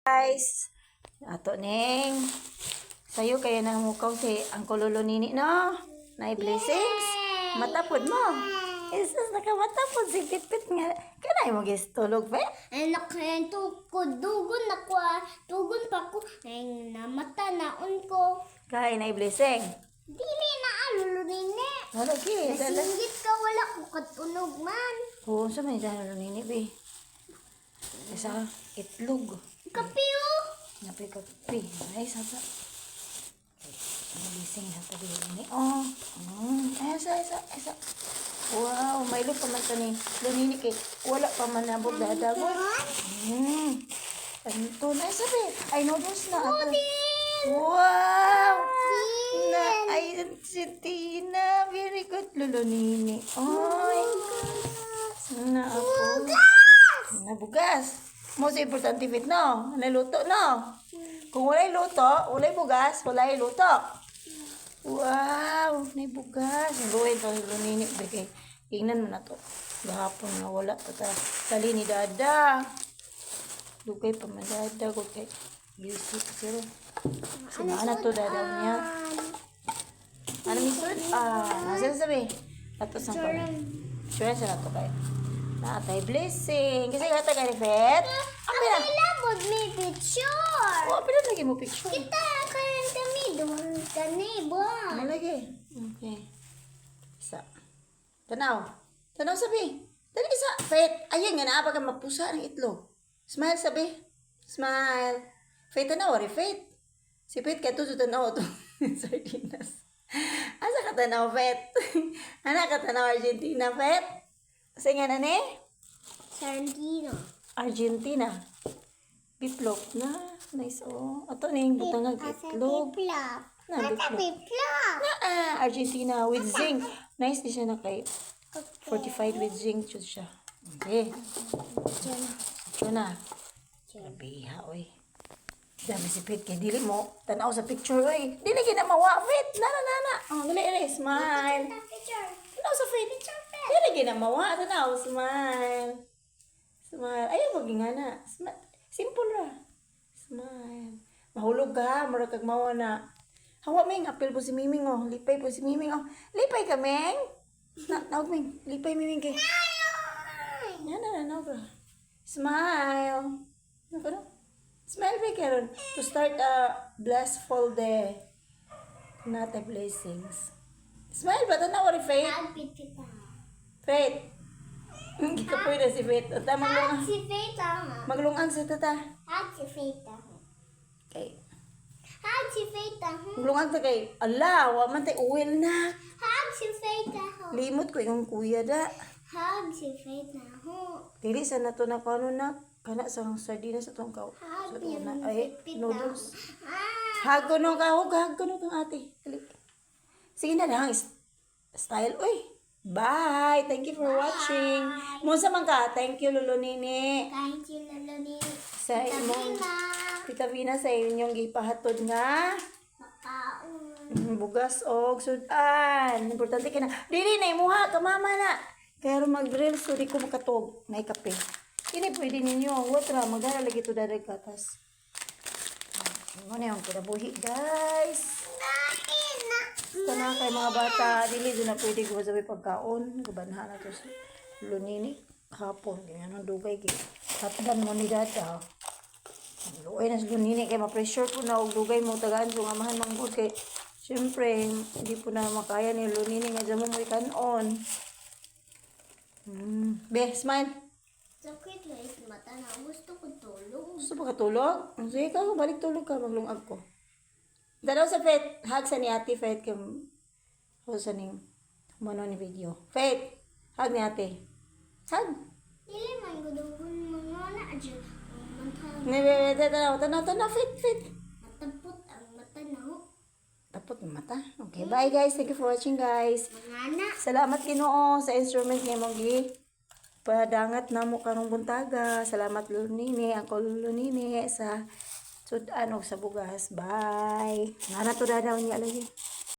Guys, ato ning sayo kaya nang mukaw si Uncle Lolo Nini no. Nay blessings. Matapod mo. Isus nakamatapod si Pitpit nga. Kanay mo gistulog ba? Anak kaya tukod dugon na ko. Dugon pa ko. Ay namata naon ko. Kay nay blessing. Dili na alulunin eh. Wala gi. Nasinggit ka wala ko katunog man. Oo, sa may Lolo Nini be. Isa itlog. Kape oh. Napay kape. Ay saba. Blessing na tabi ni. Oh. Esa. Wow, may lupa man ni Lunini kay wala pa man nabog dadago. Anto na sabi. Ay noodles na ato. Wow! Na ay si Tina. Very good Lunini. Oy. Na ako. Nabugas. Most importante bit no. Naluto no. Kung walay luto, walay bugas, walay luto. Wow, may bugas. Luway pa Lunini bigay. Tingnan mo na to. Gahapon na wala ta tali ni Dada. Dugay pa man Dada ko kay Yusi pero saan na to Dada niya. Ano misud? Nasa sabi. Ato sang pa. Sure sa to kay. Natay blessing. Kasi gata ka ni Fet. Ang labod may picture. Oh, pero lagi mo picture. Kita karon kami doon kani ba. Ano lagi? Okay. Isa. Tanaw sabi. Dali isa. Fet. Ayun nga na ka mapusa ng itlog. Smile sabi. Smile. Fet tanaw ori Fet. Si Fet kay tuso tanaw to. Sardinas. Asa ka tanaw Fet? Ana ka tanaw Argentina Fet? Sige na ni? Argentina. Biplop na. Nice oh. Ato ning butangag itlog. Na biplop. Na Argentina with zinc. Nice di siya na kay fortified with zinc jud siya. Okay. Ito na. Biha oy. Dami si Pete kay dili mo tanaw sa picture oy. Dili gina mawafit. Nana. Oh, dili smile. Tanaw sa Pete. Dili gina mawa tanaw smile. Smile. Ayaw mo gingana. Simple ra. Smile. Mahulog ka, mura kag mawa na. Hawa Ming, apil po si Miming oh. Lipay po si Miming oh. Lipay ka Ming. Naog Ming, lipay Miming kay. Na bro. Smile. Ano? Smile ba karon to start a blessful day. Not a blessings. Smile ba tanaw ori Faith? Faith. Hindi ka pwede si Faith. Ata maglungang. Si Feta. Maglungang sa tata. Si Feta. Okay. Si Feta. Maglungang ta kay. Ala, wa man tay uwil na. Si Feta. Limot ko yung kuya da. Si Feta. Dili sa nato na kano na. Kana sa sardinas sa tong kaw. Sa tong na. Ay, noodles. Hago no kahog. Hago no kang ate. Dali. Sige na lang. Style. Uy. Bye. Thank you for watching. Musa man ka. Thank you Lolo Nini. Kahit yung lalani. Sa imong Tita Vina sa inyong gipahatod nga Makaon. bugas og sudan. Importante kina. Dili na imuha ka mama na. Kaya ro mag-grill so di ko makatog. Nay kape. Kini pwede ninyo. Watra magdala lagi to dadag katas. Mo na yung kinabuhi guys. Sana kay mga bata, dili doon na pwede ko sabi pagkaon. Gubanha na to sa Lunini. Hapon, ganyan ang dugay. Hatdan mo ni Dada. Luoy na sa Lunini kay ma-pressure po na og dugay mo tagaan so nga mahan manggod kay syempre hindi po na makaya ni Lunini nga dyan mo mo ikanon. Be, smile. Sakit guys, mata na. Gusto ko tulog. Gusto ba katulog? Sige ka, balik tulog ka, maglungag ko. Dalaw sa Faith, hug sa ni ate Faith kung sa ning mano ni video. Faith, hug ni ate. Hug. Dili man gudugon mga na adyo. Tanaw, Faith. Matapot ang mata na ho. Tapot ng mata. Okay, bye guys. Thank you for watching guys. Mga na. Salamat Ginoo sa instrument niya mong padangat na mo karong buntaga. Salamat Lunini, Uncle Lunini sa sudan o sa bugas. Bye. Nga na to dadaw niya lagi.